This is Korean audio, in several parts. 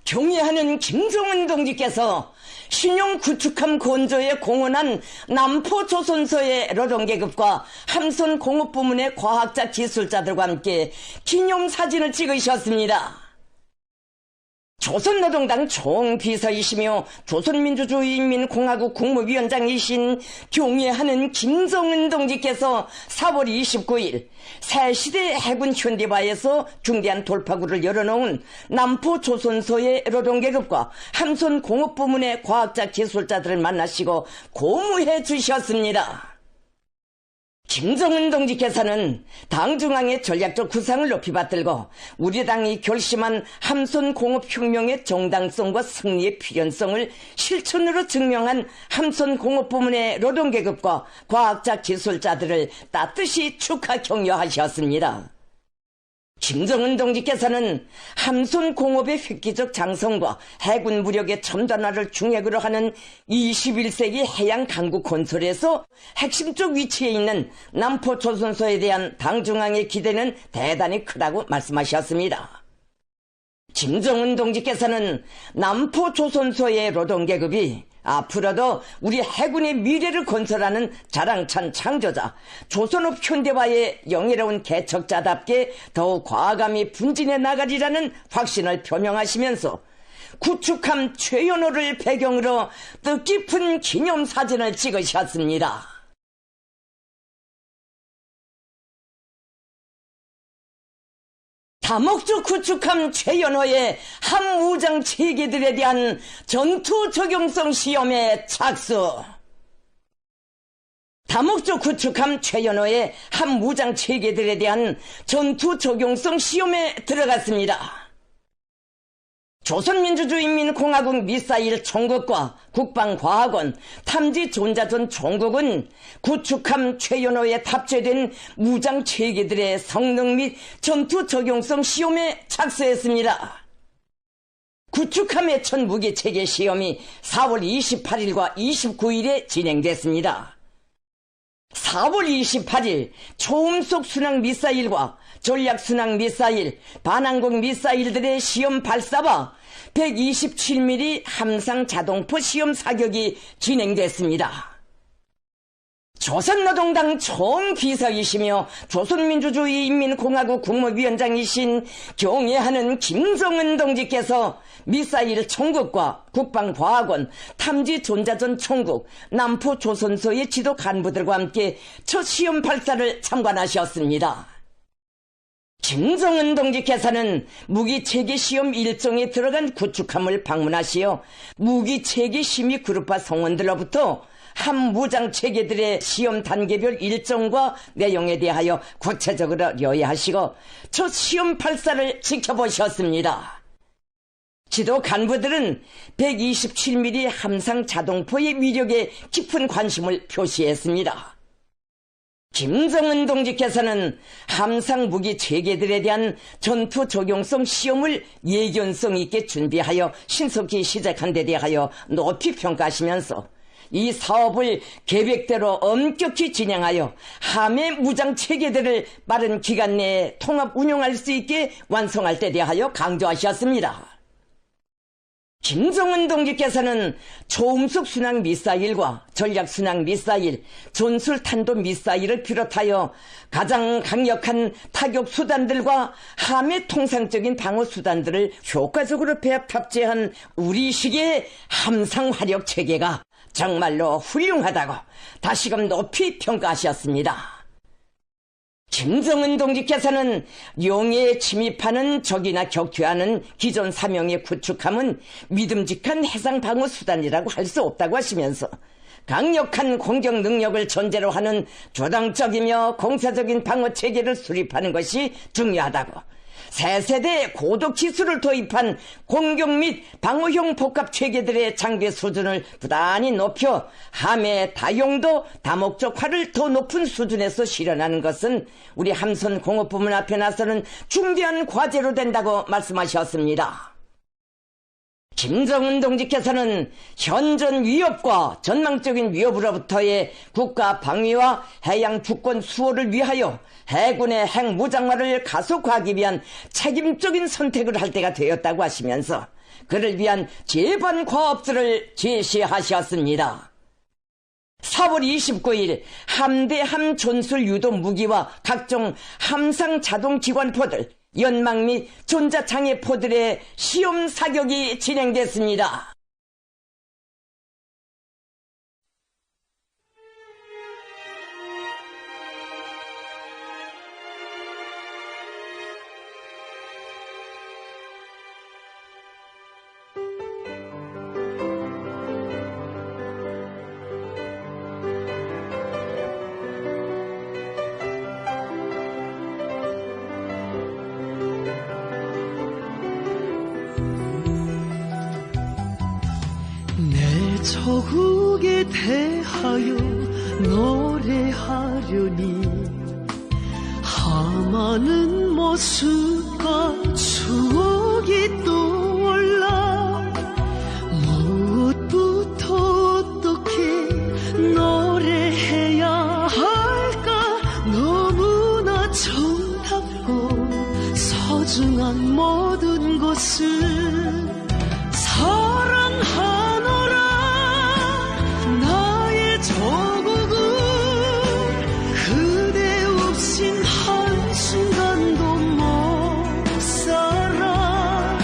경애하는 김정은 동지께서 신용 구축함 건조에 공헌한 남포조선소의 노동계급과 함선공업부문의 과학자 기술자들과 함께 기념사진을 찍으셨습니다. 조선노동당 총비서이시며 조선민주주의인민공화국 국무위원장이신 경애하는 김정은 동지께서 4월 29일 새시대 해군 현대화에서 중대한 돌파구를 열어놓은 남포조선소의 노동계급과 함선공업부문의 과학자 기술자들을 만나시고 고무해 주셨습니다. 김정은 동지께서는 당 중앙의 전략적 구상을 높이 받들고 우리 당이 결심한 함선공업혁명의 정당성과 승리의 필연성을 실천으로 증명한 함선공업부문의 노동계급과 과학자 기술자들을 따뜻이 축하 격려하셨습니다. 김정은 동지께서는 함선공업의 획기적 장성과 해군 무력의 첨단화를 중핵으로 하는 21세기 해양 강국 건설에서 핵심적 위치에 있는 남포조선소에 대한 당 중앙의 기대는 대단히 크다고 말씀하셨습니다. 김정은 동지께서는 남포조선소의 노동계급이 앞으로도 우리 해군의 미래를 건설하는 자랑찬 창조자, 조선업 현대화의 영예로운 개척자답게 더욱 과감히 분진해 나가리라는 확신을 표명하시면서 구축함 최연호를 배경으로 뜻깊은 기념사진을 찍으셨습니다. 다목적 구축함 최연호의 함무장 체계들에 대한 전투 적용성 시험에 착수. 다목적 구축함 최연호의 함무장 체계들에 대한 전투 적용성 시험에 들어갔습니다. 조선민주주의인민공화국 미사일 총국과 국방과학원 탐지존자전 총국은 구축함 최연호에 탑재된 무장 체계들의 성능 및 전투 적용성 시험에 착수했습니다. 구축함의 첫 무기 체계 시험이 4월 28일과 29일에 진행됐습니다. 4월 28일 초음속 순항 미사일과 전략 순항 미사일, 반항공 미사일들의 시험 발사와 127mm 함상 자동포 시험 사격이 진행됐습니다. 조선노동당 총비서이시며 조선민주주의인민공화국 국무위원장이신 경애하는 김정은 동지께서 미사일 총국과 국방과학원 탐지존자전 총국 남포조선소의 지도 간부들과 함께 첫 시험 발사를 참관하셨습니다. 김정은 동지께서는 무기체계 시험 일정에 들어간 구축함을 방문하시어 무기체계 심의 그룹화 성원들로부터 함무장 체계들의 시험 단계별 일정과 내용에 대하여 구체적으로 요약하시고 첫 시험 발사를 지켜보셨습니다. 지도 간부들은 127mm 함상 자동포의 위력에 깊은 관심을 표시했습니다. 김정은 동지께서는 함상 무기 체계들에 대한 전투 적용성 시험을 예견성 있게 준비하여 신속히 시작한 데 대하여 높이 평가하시면서 이 사업을 계획대로 엄격히 진행하여 함의 무장 체계들을 빠른 기간 내에 통합 운용할 수 있게 완성할 데 대하여 강조하셨습니다. 김정은 동지께서는 초음속 순항 미사일과 전략 순항 미사일, 전술 탄도 미사일을 비롯하여 가장 강력한 타격 수단들과 함의 통상적인 방어 수단들을 효과적으로 배합 탑재한 우리식의 함상 화력 체계가 정말로 훌륭하다고 다시금 높이 평가하셨습니다. 김정은 동지께서는 용해에 침입하는 적이나 격퇴하는 기존 사명의 구축함은 믿음직한 해상 방어 수단이라고 할 수 없다고 하시면서 강력한 공격 능력을 전제로 하는 조당적이며 공사적인 방어 체계를 수립하는 것이 중요하다고, 새 세대 고도 기술을 도입한 공격 및 방어형 복합 체계들의 장비 수준을 부단히 높여 함의 다용도 다목적화를 더 높은 수준에서 실현하는 것은 우리 함선공업부문 앞에 나서는 중대한 과제로 된다고 말씀하셨습니다. 김정은 동지께서는 현존 위협과 전망적인 위협으로부터의 국가 방위와 해양 주권 수호를 위하여 해군의 핵무장화를 가속화하기 위한 책임적인 선택을 할 때가 되었다고 하시면서 그를 위한 제반 과업들을 제시하셨습니다. 4월 29일 함대함 존술 유도 무기와 각종 함상 자동 기관포들, 연막 및 전자장애포들의 시험 사격이 진행됐습니다. 내 조국에 대하여 노래하려니 하마는 모습과 추억이 떠올라 무엇부터 어떻게 노래해야 할까 너무나 정답고 소중한 모든 것을 사랑하노라. 나의 조국은 그대 없인 한순간도 못 살아.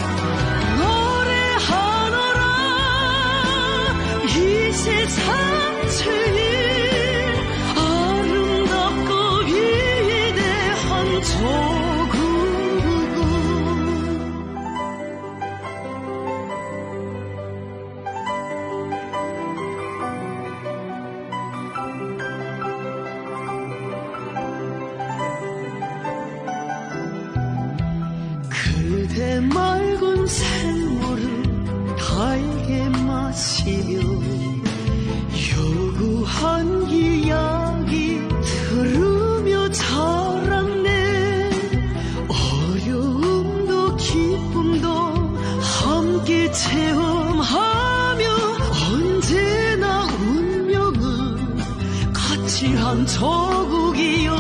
노래하노라. 이 세상 제일 아름답고 위대한 조국은 그대 맑은 샘물을 달게 마시며 요구한 이야기 들으며 자랐네. 어려움도 기쁨도 함께 체험하며 언제나 운명은 같이 한 조국이요.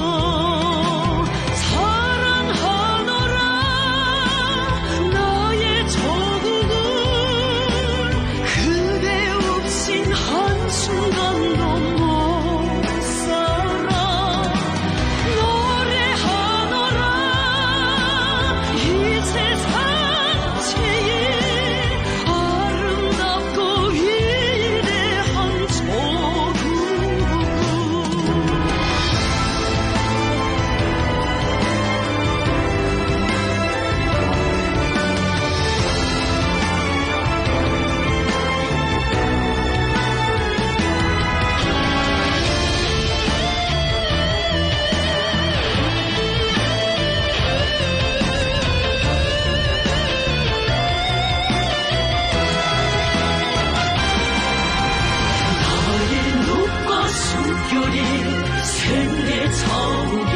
생애 자국이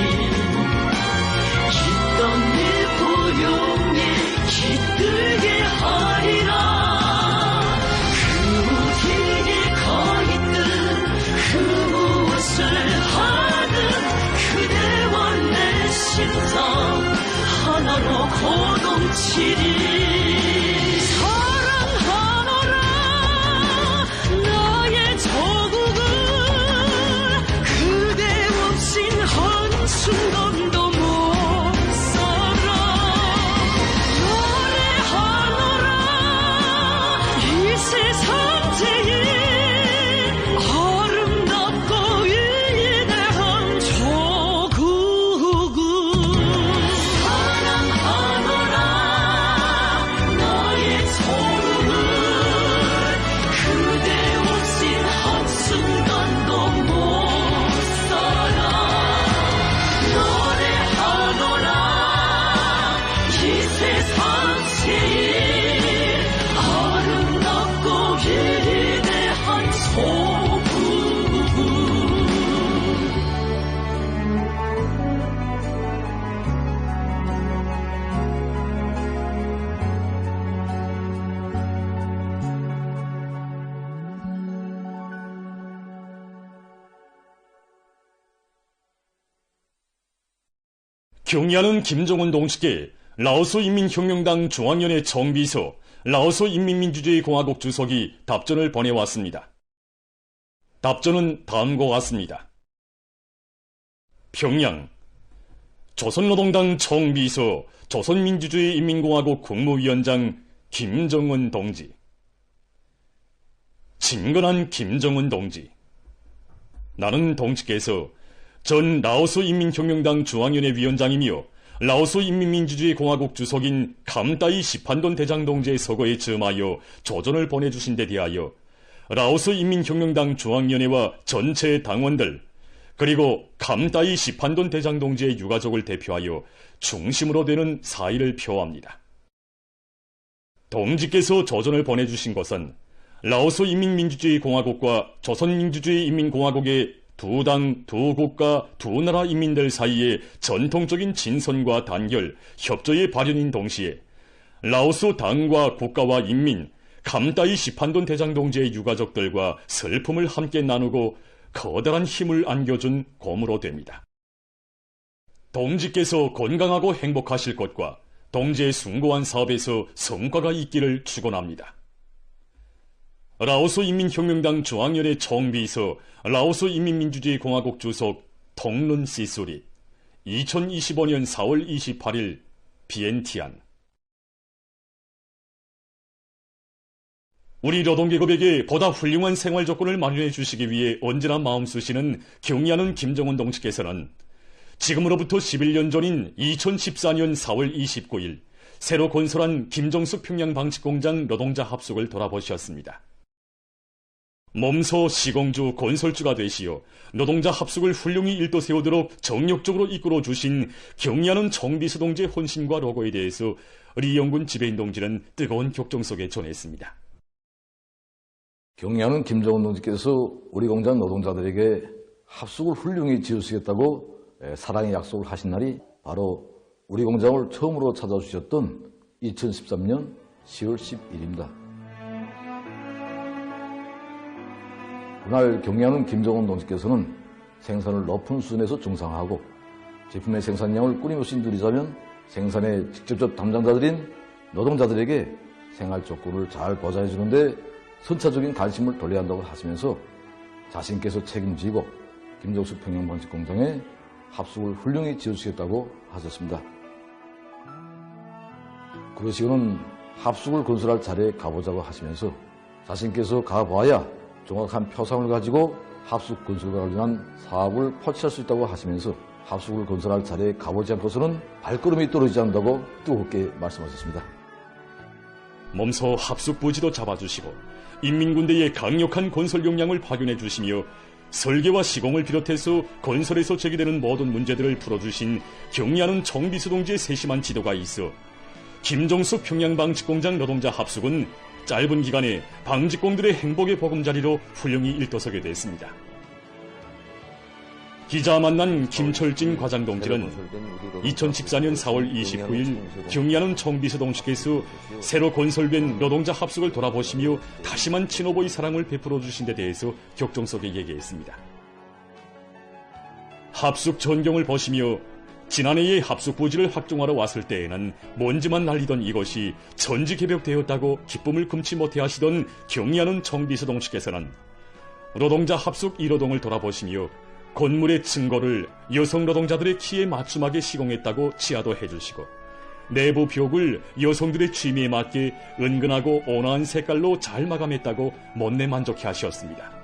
이 땅의 보령에 깃들게 하리라. 그 어디에 가 있든 그 무엇을 하든 그대와 내 심장 하나로 거동치리. 순간도 못 살아. 노래하노라. 이 세상 제일 아름답고 위대한 조국은 사랑하노라. 나의 조국은 그대 없인 한순간도 못 살아. 이 세상 제일 아름답고 위대한 조국은 경의하는 김정은 동지께 라오스 인민혁명당 중앙위원회 정비서 라오스 인민민주주의 공화국 주석이 답전을 보내왔습니다. 답전은 다음과 같습니다. 평양 조선노동당 총비서 조선민주주의 인민공화국 국무위원장 김정은 동지. 친근한 김정은 동지. 나는 동지께서 전 라오스 인민혁명당 중앙위원회 위원장이며 라오스 인민민주주의 공화국 주석인 감따이 시판돈 대장 동지의 서거에 즈음하여 조전을 보내주신 데 대하여 라오스 인민혁명당 중앙위원회와 전체 당원들 그리고 감따이 시판돈 대장 동지의 유가족을 대표하여 중심으로 되는 사의를 표합니다. 동지께서 조전을 보내주신 것은 라오스 인민민주주의 공화국과 조선민주주의 인민공화국의 두 당, 두 국가, 두 나라 인민들 사이의 전통적인 진선과 단결, 협조의 발현인 동시에 라오스 당과 국가와 인민, 감따이 시판돈 대장 동지의 유가족들과 슬픔을 함께 나누고 커다란 힘을 안겨준 고무로 됩니다. 동지께서 건강하고 행복하실 것과 동지의 숭고한 사업에서 성과가 있기를 축원합니다. 라오스 인민혁명당 중앙위원회 총비서 라오스 인민민주주의 공화국 주석 통룬 시소리 2025년 4월 28일 비엔티안. 우리 노동계급에게 보다 훌륭한 생활 조건을 마련해 주시기 위해 언제나 마음 쓰시는 경의하는 김정은 동지께서는 지금으로부터 11년 전인 2014년 4월 29일 새로 건설한 김정숙 평양방직공장 노동자 합숙을 돌아보셨습니다. 몸소 시공주 건설주가 되시어 노동자 합숙을 훌륭히 일도 세우도록 정력적으로 이끌어 주신 경의하는 총비서 동지의 헌신과 로고에 대해서 리영군 지배인 동지는 뜨거운 격정 속에 전했습니다. 경의하는 김정은 동지께서 우리 공장 노동자들에게 합숙을 훌륭히 지으시겠다고 사랑의 약속을 하신 날이 바로 우리 공장을 처음으로 찾아주셨던 2013년 10월 10일입니다. 그날 경의하는 김정은 동지께서는 생산을 높은 수준에서 정상화하고 제품의 생산량을 끊임없이 늘리자면 생산의 직접적 담당자들인 노동자들에게 생활 조건을 잘 보장해 주는데 선차적인 관심을 돌려야 한다고 하시면서 자신께서 책임지고 김정숙 평양방직공장에 합숙을 훌륭히 지어주시겠다고 하셨습니다. 그러시고는 합숙을 건설할 자리에 가보자고 하시면서 자신께서 가봐야 정확한 표상을 가지고 합숙 건설과 관련한 사업을 포착할 수 있다고 하시면서 합숙을 건설할 자리에 가보지 않고서는 발걸음이 떨어지지 않는다고 뜨겁게 말씀하셨습니다. 몸소 합숙 부지도 잡아주시고 인민군대의 강력한 건설 역량을 파견해 주시며 설계와 시공을 비롯해서 건설에서 제기되는 모든 문제들을 풀어주신 경의하는 총비서 동지의 세심한 지도가 있어 김정숙 평양방직공장 노동자 합숙은 짧은 기간에 방직공들의 행복의 보금자리로 훌륭히 일도서게 됐습니다. 기자 만난 김철진 과장 동지는 2014년 4월 29일 경의하는 총비서 동지께서 새로 건설된 노동자 합숙을 돌아보시며 다시만 친오보의 사랑을 베풀어 주신 데 대해서 격정 속에 얘기했습니다. 합숙 전경을 보시며 지난해에 합숙 부지를 확정하러 왔을 때에는 먼지만 날리던 이것이 전지 개벽되었다고 기쁨을 금치 못해 하시던 경의하는 총비서 동지께서는 노동자 합숙 1호동을 돌아보시며 건물의 층고를 여성 노동자들의 키에 맞춤하게 시공했다고 치하도 해주시고 내부 벽을 여성들의 취미에 맞게 은근하고 온화한 색깔로 잘 마감했다고 못내 만족해 하셨습니다.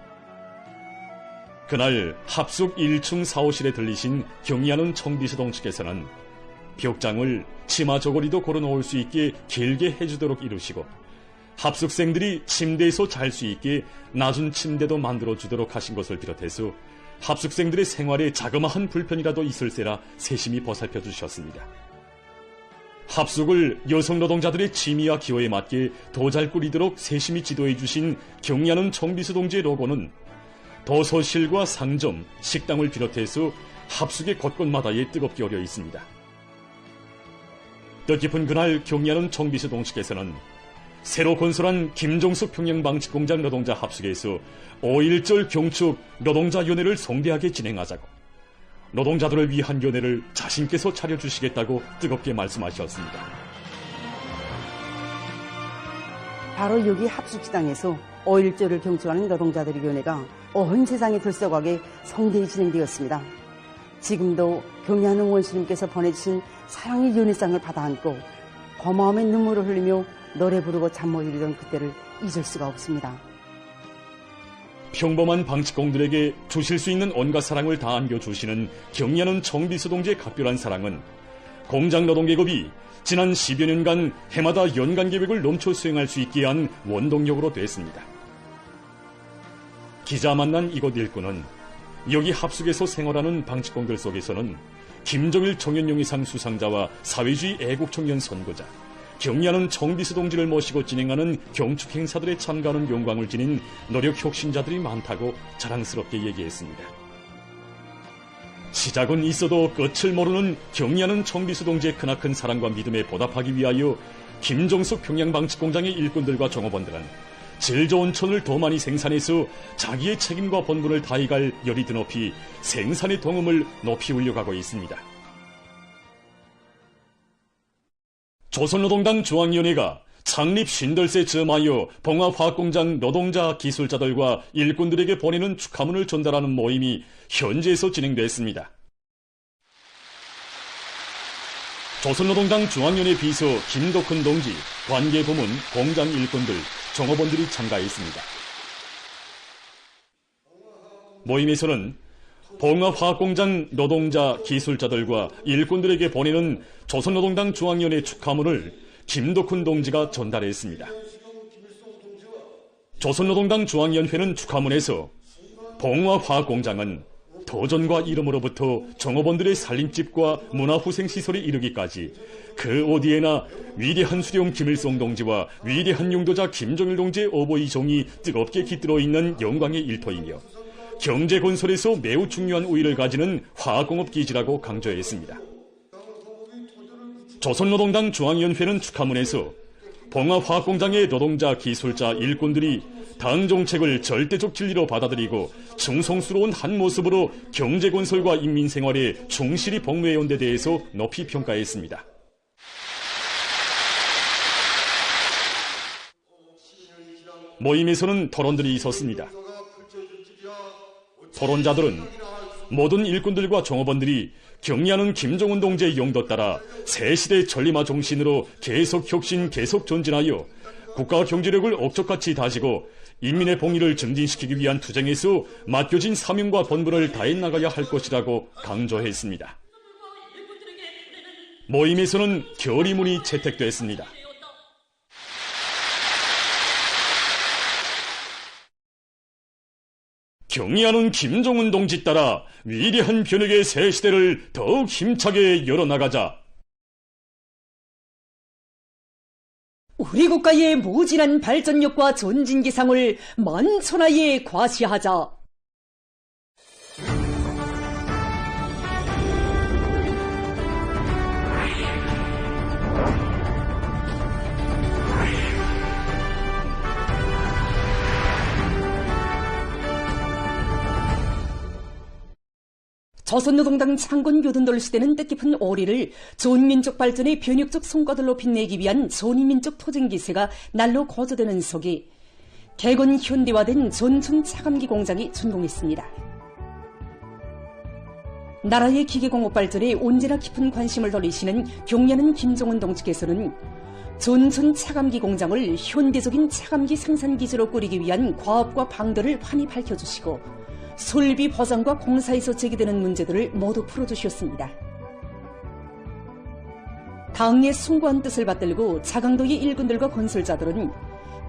그날 합숙 1층 사호실에 들리신 경의하는 총비서 동지께서는 벽장을 치마 저고리도 걸어놓을 수 있게 길게 해주도록 이루시고 합숙생들이 침대에서 잘 수 있게 낮은 침대도 만들어주도록 하신 것을 비롯해서 합숙생들의 생활에 자그마한 불편이라도 있을세라 세심히 보살펴 주셨습니다. 합숙을 여성 노동자들의 취미와 기호에 맞게 더 잘 꾸리도록 세심히 지도해 주신 경의하는 총비서 동지의 로고는 도서실과 상점, 식당을 비롯해서 합숙의 곳곳마다에 뜨겁게 어려 있습니다. 뜻깊은 그날 경의하는 총비서 동지께서는 새로 건설한 김정숙 평양방직공장 노동자 합숙에서 5.1절 경축 노동자연회를 성대하게 진행하자고 노동자들을 위한 연회를 자신께서 차려주시겠다고 뜨겁게 말씀하셨습니다. 바로 여기 합숙시장에서 5.1조를 경축하는 노동자들의 위원회가 온 세상에 들썩하게 성대히 진행되었습니다. 지금도 경리하는 원수님께서 보내주신 사랑의 연회상을 받아안고 고마움의 눈물을 흘리며 노래 부르고 잠 못 이루던 그때를 잊을 수가 없습니다. 평범한 방직공들에게 주실 수 있는 온갖 사랑을 다 안겨주시는 경리하는 정비서 동지의 각별한 사랑은 공장노동계급이 지난 10여 년간 해마다 연간 계획을 넘쳐 수행할 수 있게 한 원동력으로 됐습니다. 기자 만난 이곳 일꾼은 여기 합숙에서 생활하는 방직공들 속에서는 김정일 청년용의상 수상자와 사회주의 애국청년 선거자, 경리하는 정비서 동지를 모시고 진행하는 경축 행사들에 참가하는 영광을 지닌 노력 혁신자들이 많다고 자랑스럽게 얘기했습니다. 시작은 있어도 끝을 모르는 경리하는 정비서 동지의 크나큰 사랑과 믿음에 보답하기 위하여 김정숙 평양방직공장의 일꾼들과 종업원들은 질 좋은 천을 더 많이 생산해서 자기의 책임과 본분을 다해갈 열이 드높이 생산의 동음을 높이 올려가고 있습니다. 조선노동당 중앙위원회가 창립 50세 즈음하여 봉화화학공장 노동자 기술자들과 일꾼들에게 보내는 축하문을 전달하는 모임이 현지에서 진행됐습니다. 조선노동당 중앙위원회 비서 김덕훈 동지, 관계부문, 공장 일꾼들, 종업원들이 참가했습니다. 모임에서는 봉화화학공장 노동자 기술자들과 일꾼들에게 보내는 조선노동당 중앙위원회 축하문을 김덕훈 동지가 전달했습니다. 조선노동당 중앙위원회는 축하문에서 봉화화학공장은 도전과 이름으로부터 종업원들의 살림집과 문화후생시설에 이르기까지 그 어디에나 위대한 수령 김일성 동지와 위대한 용도자 김정일 동지의 어버이 종이 뜨겁게 깃들어 있는 영광의 일터이며 경제 건설에서 매우 중요한 우위를 가지는 화학공업 기지라고 강조했습니다. 조선노동당 중앙위원회는 축하문에서 봉화화학공장의 노동자, 기술자, 일꾼들이 당 정책을 절대적 진리로 받아들이고 충성스러운 한 모습으로 경제 건설과 인민 생활에 충실히 복무해온 데 대해서 높이 평가했습니다. 모임에서는 토론들이 있었습니다. 토론자들은 모든 일꾼들과 종업원들이 경리하는 김정은 동지의 용도 따라 새시대 전리마 정신으로 계속 혁신, 계속 전진하여 국가 경제력을 억적같이 다지고 인민의 봉의를 증진시키기 위한 투쟁에서 맡겨진 사명과 본분을 다해 나가야 할 것이라고 강조했습니다. 모임에서는 결의문이 채택됐습니다. 경리하는 김정은 동지 따라 위대한 변혁의 새 시대를 더욱 힘차게 열어나가자. 우리 국가의 무진한 발전력과 전진기상을 만천하에 과시하자. 조선노동당 창건 교든돌 시대는 뜻깊은 오리를 존민족 발전의 변혁적 성과들로 빛내기 위한 존민족 토쟁기세가 날로 고조되는 속에 개건 현대화된 전춘 차감기 공장이 준공했습니다. 나라의 기계공업 발전에 언제나 깊은 관심을 돌리시는 경리하는 김정은 동지께서는 전춘 차감기 공장을 현대적인 차감기 생산기지로 꾸리기 위한 과업과 방도를 환히 밝혀주시고 설비 보상과 공사에서 제기되는 문제들을 모두 풀어주셨습니다. 당의 숭고한 뜻을 받들고 자강도의 일꾼들과 건설자들은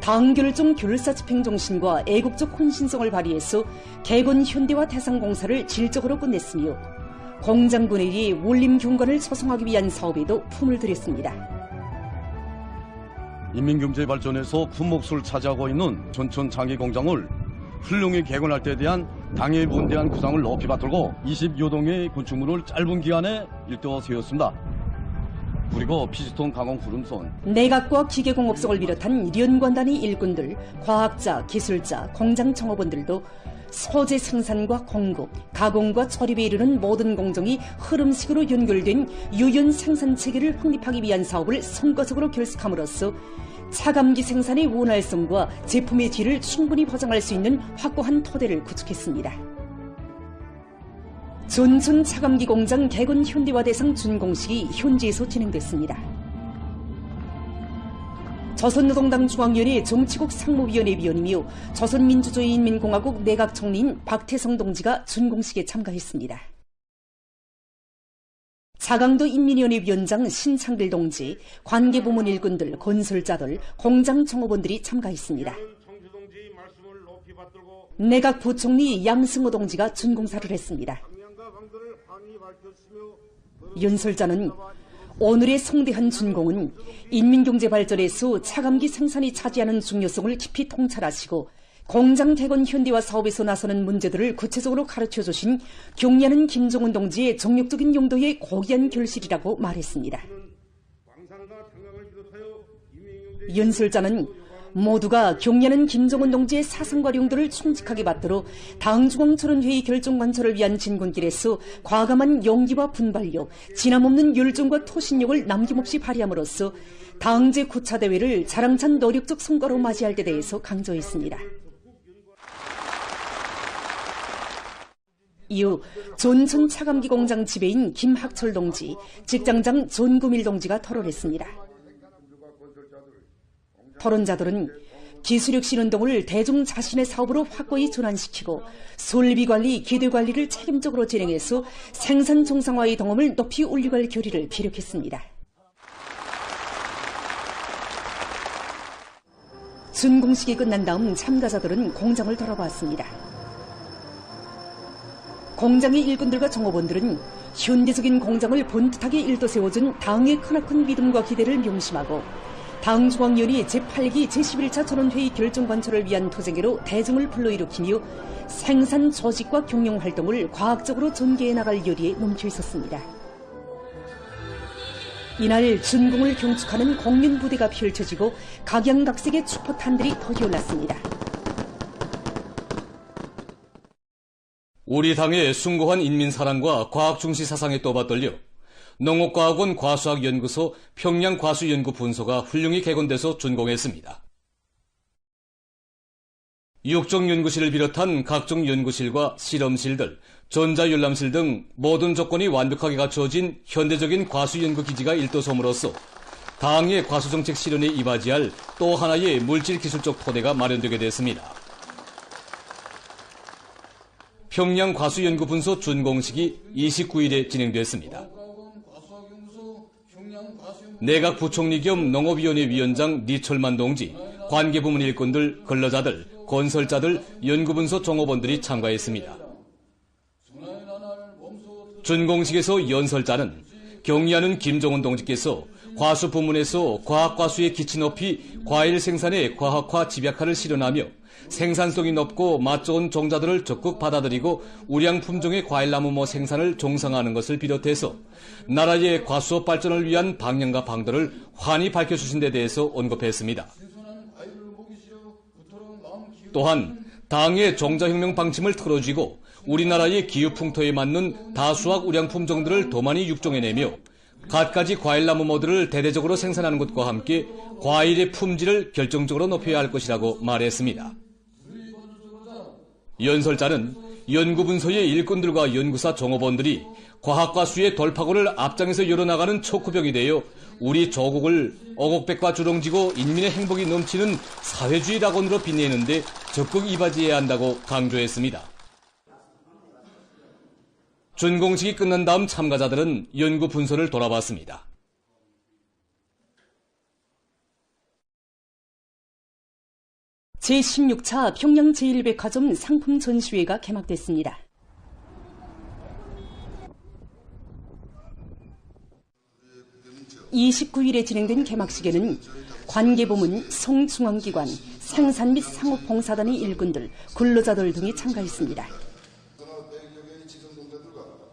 당결정 결사집행 정신과 애국적 혼신성을 발휘해서 개건 현대화 대상공사를 질적으로 끝냈으며 공장분해의 원림 경관을 조성하기 위한 사업에도 품을 들였습니다. 인민경제 발전에서 큰 몫을 차지하고 있는 전천 장기공장을 훌륭히 개건할 때에 대한 당의 문대한 구상을 높이 받들고 20여 동의 건축물을 짧은 기간에 일떠 세웠습니다. 그리고 피스톤 강원 구름선, 내각과 기계공업성을 비롯한 연관단위 일꾼들, 과학자, 기술자, 공장 청업원들도 소재 생산과 공급, 가공과 조립에 이르는 모든 공정이 흐름식으로 연결된 유연 생산 체계를 확립하기 위한 사업을 성과적으로 결식함으로써 차감기 생산의 원활성과 제품의 질을 충분히 보장할 수 있는 확고한 토대를 구축했습니다. 존슨 차감기 공장 개건 현대화 대상 준공식이 현지에서 진행됐습니다. 조선노동당 중앙위원회 정치국 상무위원회 위원이며 조선민주주의인민공화국 내각총리인 박태성 동지가 준공식에 참가했습니다. 자강도 인민위원회 위원장 신창길 동지, 관계부문 일꾼들, 건설자들, 공장 종업원들이 참가했습니다. 내각 부총리 양승호 동지가 준공사를 했습니다. 연설자는 오늘의 성대한 준공은 인민경제 발전에서 차감기 생산이 차지하는 중요성을 깊이 통찰하시고 공장 개건 현대화 사업에서 나서는 문제들을 구체적으로 가르쳐주신 경리하는 김종은 동지의 정력적인 용도의 고귀한 결실이라고 말했습니다. 연설자는 모두가 경리하는 김종은 동지의 사상과 용도를 충직하게 받들어 당중앙토론회의 결정관철을 위한 진군길에서 과감한 용기와 분발력, 진함없는 열정과 토신력을 남김없이 발휘함으로써 당제 구차대회를 자랑찬 노력적 성과로 맞이할 데 대해서 강조했습니다. 이후 존슨 차감기 공장 지배인 김학철 동지, 직장장 존금일 동지가 토론했습니다. 토론자들은 기술력 신운동을 대중 자신의 사업으로 확고히 전환시키고 설비관리, 기대관리를 책임적으로 진행해서 생산 정상화의 동험을 높이 올려갈 결의를 피력했습니다. 준공식이 끝난 다음 참가자들은 공장을 돌아봤습니다. 공장의 일꾼들과 종업원들은 현대적인 공장을 번듯하게 일도세워준 당의 크나큰 믿음과 기대를 명심하고 당중앙위원회 제8기 제11차 토론회의 결정관철을 위한 토쟁회로 대중을 불러일으키며 생산 조직과 경영활동을 과학적으로 전개해 나갈 열의에 넘쳐 있었습니다. 이날 준공을 경축하는 공연부대가 펼쳐지고 각양각색의 축포탄들이 터지올랐습니다. 우리 당의 숭고한 인민사랑과 과학중시 사상에 떠받들려 농업과학원 과수학연구소 평양과수연구분소가 훌륭히 개건돼서 준공했습니다. 육종연구실을 비롯한 각종 연구실과 실험실들, 전자열람실 등 모든 조건이 완벽하게 갖추어진 현대적인 과수연구기지가 일도섬으로써 당의 과수정책 실현에 이바지할 또 하나의 물질기술적 토대가 마련되게 됐습니다. 평양과수연구분소 준공식이 29일에 진행됐습니다. 내각 부총리 겸 농업위원회 위원장 니철만 동지, 관계부문 일꾼들, 근로자들, 건설자들, 연구분소 종업원들이 참가했습니다. 준공식에서 연설자는 경리하는 김종은 동지께서 과수 부문에서 과학과수의 기치 높이 과일 생산에 과학화 집약화를 실현하며 생산성이 높고 맛 좋은 종자들을 적극 받아들이고 우량 품종의 과일나무모 생산을 종상화하는 것을 비롯해서 나라의 과수업 발전을 위한 방향과 방도를 환히 밝혀주신 데 대해서 언급했습니다. 또한 당의 종자혁명 방침을 틀어쥐고 우리나라의 기후풍토에 맞는 다수학 우량 품종들을 도만히 육종해내며 갖가지 과일나무모들을 대대적으로 생산하는 것과 함께 과일의 품질을 결정적으로 높여야 할 것이라고 말했습니다. 연설자는 연구분소의 일꾼들과 연구사 종업원들이 과학과수의 돌파구를 앞장에서 열어나가는 촉구병이 되어 우리 조국을 어곡백과 주렁지고 인민의 행복이 넘치는 사회주의 낙원으로 빛내는데 적극 이바지해야 한다고 강조했습니다. 준공식이 끝난 다음 참가자들은 연구분소를 돌아봤습니다. 제16차 평양 제1백화점 상품 전시회가 개막됐습니다. (29일에) 진행된 개막식에는 관계부문, 송중앙기관, 생산 및 상업봉사단의 일꾼들, 근로자들 등이 참가했습니다.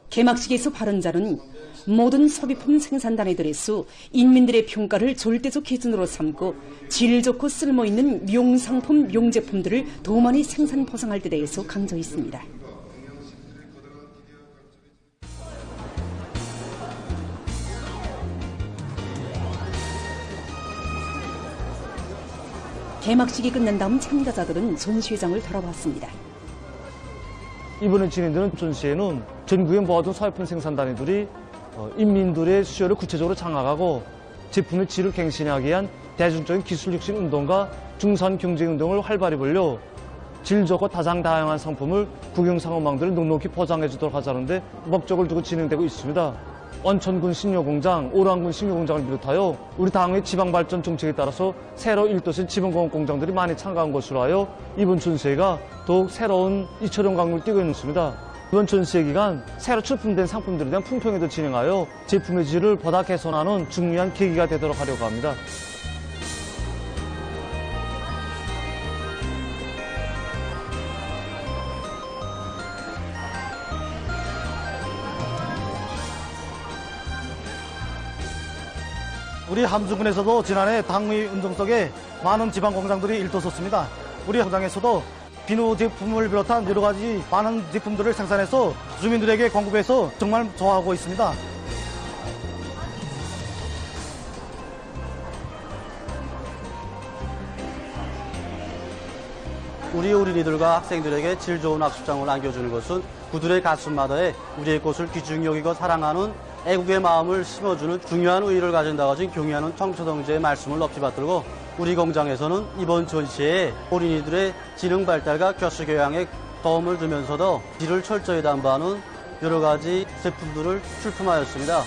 개막식에서 발언자는 모든 소비품 생산단위들에서 인민들의 평가를 절대적 기준으로 삼고 질 좋고 쓸모있는 명상품, 명제품들을 더 많이 생산 보상할 데 대해서 강조했습니다. 개막식이 끝난 다음 참가자들은 전시회장을 돌아봤습니다. 이번에 진행되는 전시회는 전국의 모든 사회품 생산단위들이 인민들의 수요를 구체적으로 장악하고 제품의 질을 갱신하기 위한 대중적인 기술 혁신 운동과 중산 경제 운동을 활발히 벌려 질 좋고 다양한 상품을 국영상업망들을 넉넉히 포장해 주도록 하자는데 목적을 두고 진행되고 있습니다. 원천군 식료공장, 오랑군 식료공장을 비롯하여 우리 당의 지방발전 정책에 따라서 새로 일도시 지방공업공장들이 많이 참가한 것으로 하여 이번 전시회가 더욱 새로운 이철용 강을 띄고 있습니다. 이번 전시회 기간 새로 출품된 상품들에 대한 품평회도 진행하여 제품의 질을 보다 개선하는 중요한 계기가 되도록 하려고 합니다. 우리 함주군에서도 지난해 당의 운동 속에 많은 지방공장들이 일도섰습니다. 우리 공장에서도 비누 제품을 비롯한 여러 가지 많은 제품들을 생산해서 주민들에게 공급해서 정말 좋아하고 있습니다. 우리 어린이들과 학생들에게 질 좋은 학습장을 안겨주는 것은 그들의 가슴마다에 우리의 꽃을 귀중히 여기고 사랑하는 애국의 마음을 심어주는 중요한 의의를 가진다고 하신 경의하는 청초동지의 말씀을 높이 받들고 우리 공장에서는 이번 전시회에 어린이들의 지능 발달과 교수 교양에 도움을 주면서도 질을 철저히 담보하는 여러 가지 제품들을 출품하였습니다.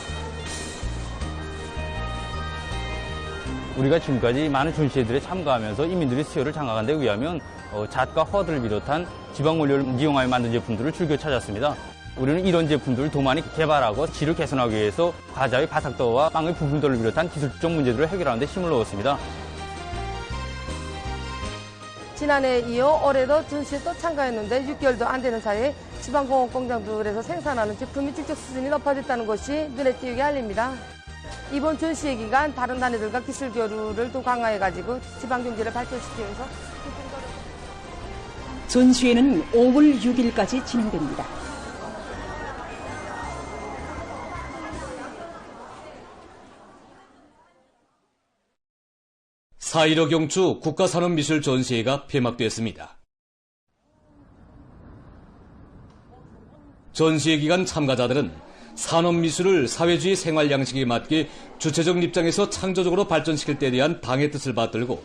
우리가 지금까지 많은 전시회들에 참가하면서 인민들의 수요를 장악하는 데 의하면 잣과 허들을 비롯한 지방 원료를 이용하여 만든 제품들을 즐겨 찾았습니다. 우리는 이런 제품들을 더 많이 개발하고 질을 개선하기 위해서 과자의 바삭도와 빵의 부품들을 비롯한 기술적 문제들을 해결하는 데 힘을 넣었습니다. 지난해 이어 올해도 전시에 또 참가했는데 6개월도 안 되는 사이에 지방공업공장들에서 생산하는 제품이 질적 수준이 높아졌다는 것이 눈에 띄게 알립니다. 이번 전시회 기간 다른 단위들과 기술 교류를 또 강화해가지고 지방경제를 발전시키면서 전시회는 5월 6일까지 진행됩니다. 사.15 경추 국가산업미술 전시회가 폐막됐습니다. 전시회 기간 참가자들은 산업미술을 사회주의 생활 양식에 맞게 주체적 입장에서 창조적으로 발전시킬 때 대한 당의 뜻을 받들고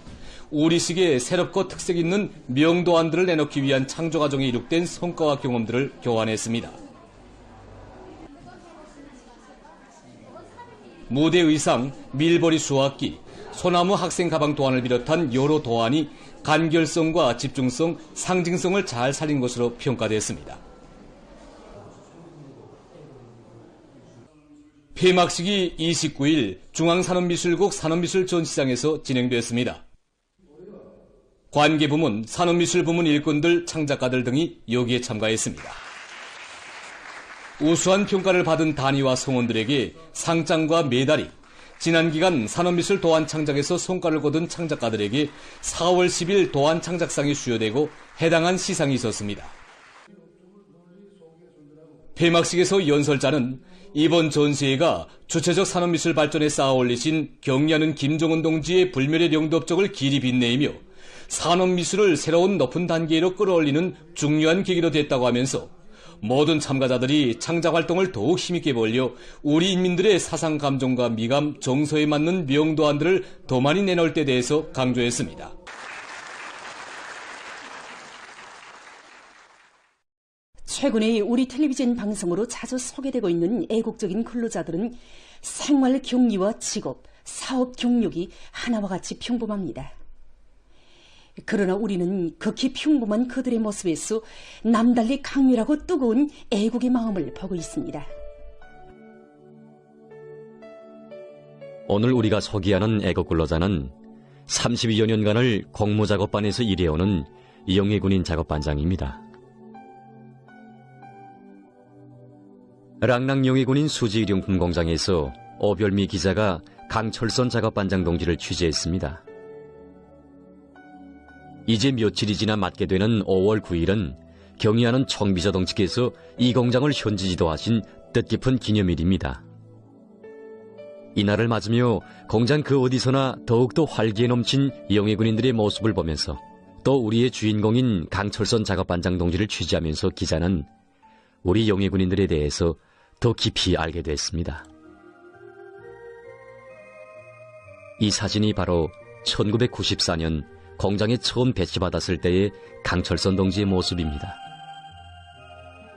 우리식의 새롭고 특색 있는 명도안들을 내놓기 위한 창조 과정에 이룩된 성과와 경험들을 교환했습니다. 무대 의상, 밀버리 수화기, 소나무 학생 가방 도안을 비롯한 여러 도안이 간결성과 집중성, 상징성을 잘 살린 것으로 평가됐습니다. 폐막식이 29일 중앙산업미술국 산업미술 전시장에서 진행됐습니다. 관계부문, 산업미술부문 일꾼들, 창작가들 등이 여기에 참가했습니다. 우수한 평가를 받은 단위와 성원들에게 상장과 메달이, 지난 기간 산업미술 도안 창작에서 성과를 거둔 창작가들에게 4월 10일 도안 창작상이 수여되고 해당한 시상이 있었습니다. 폐막식에서 연설자는 이번 전시회가 주체적 산업미술 발전에 쌓아 올리신 경리하는 김종원 동지의 불멸의 영도업적을 길이 빛내이며 산업미술을 새로운 높은 단계로 끌어올리는 중요한 계기로 됐다고 하면서 모든 참가자들이 창작활동을 더욱 힘있게 벌려 우리 인민들의 사상 감정과 미감, 정서에 맞는 명도안들을 더 많이 내놓을 때 대해서 강조했습니다. 최근에 우리 텔레비전 방송으로 자주 소개되고 있는 애국적인 근로자들은 생활 경리와 직업, 사업 경력이 하나와 같이 평범합니다. 그러나 우리는 극히 평범한 그들의 모습에서 남달리 강렬하고 뜨거운 애국의 마음을 보고 있습니다. 오늘 우리가 소개하는 애국 근로자는 32여 년간을 공무작업반에서 일해오는 이영애 군인 작업반장입니다. 랑랑 영애 군인 수지일용품 공장에서 오별미 기자가 강철선 작업반장 동지를 취재했습니다. 이제 며칠이 지나 맞게 되는 5월 9일은 경의하는 청비서 동지께서 이 공장을 현지 지도하신 뜻깊은 기념일입니다. 이날을 맞으며 공장 그 어디서나 더욱더 활기에 넘친 영예 군인들의 모습을 보면서 또 우리의 주인공인 강철선 작업반장 동지를 취재하면서 기자는 우리 영예 군인들에 대해서 더 깊이 알게 됐습니다. 이 사진이 바로 1994년 공장에 처음 배치받았을 때의 강철선 동지의 모습입니다.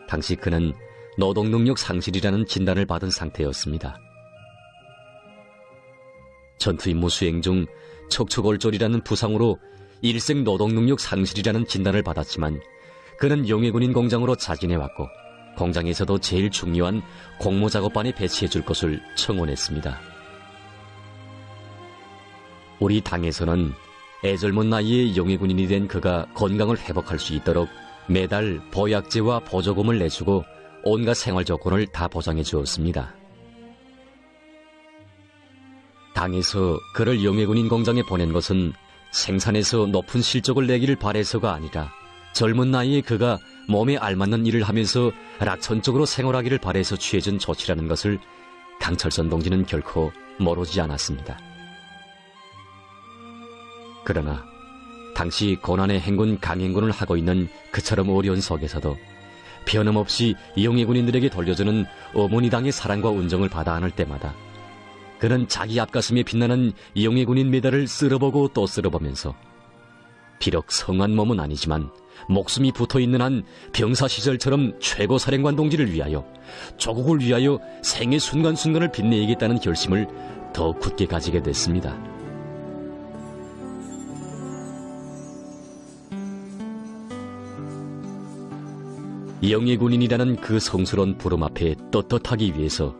당시 그는 노동능력 상실이라는 진단을 받은 상태였습니다. 전투임무 수행 중 척추골절이라는 부상으로 일생 노동능력 상실이라는 진단을 받았지만 그는 영예군인 공장으로 자진해왔고 공장에서도 제일 중요한 공모작업반에 배치해줄 것을 청원했습니다. 우리 당에서는 애절문 나이에 영예군인이 된 그가 건강을 회복할 수 있도록 매달 보약제와 보조금을 내주고 온갖 생활 조건을 다 보장해 주었습니다. 당에서 그를 영예군인 공장에 보낸 것은 생산에서 높은 실적을 내기를 바래서가 아니라 젊은 나이에 그가 몸에 알맞는 일을 하면서 낙천적으로 생활하기를 바래서 취해준 조치라는 것을 강철선 동지는 결코 모르지 않았습니다. 그러나 당시 고난의 행군 강행군을 하고 있는 그처럼 어려운 속에서도 변함없이 영예군인들에게 돌려주는 어머니당의 사랑과 운정을 받아 안을 때마다 그는 자기 앞가슴에 빛나는 영예군인 메달을 쓸어보고 또 쓸어보면서 비록 성한 몸은 아니지만 목숨이 붙어있는 한 병사 시절처럼 최고 사령관 동지를 위하여 조국을 위하여 생의 순간순간을 빛내야겠다는 결심을 더 굳게 가지게 됐습니다. 영예군인이라는 그 성스러운 부름 앞에 떳떳하기 위해서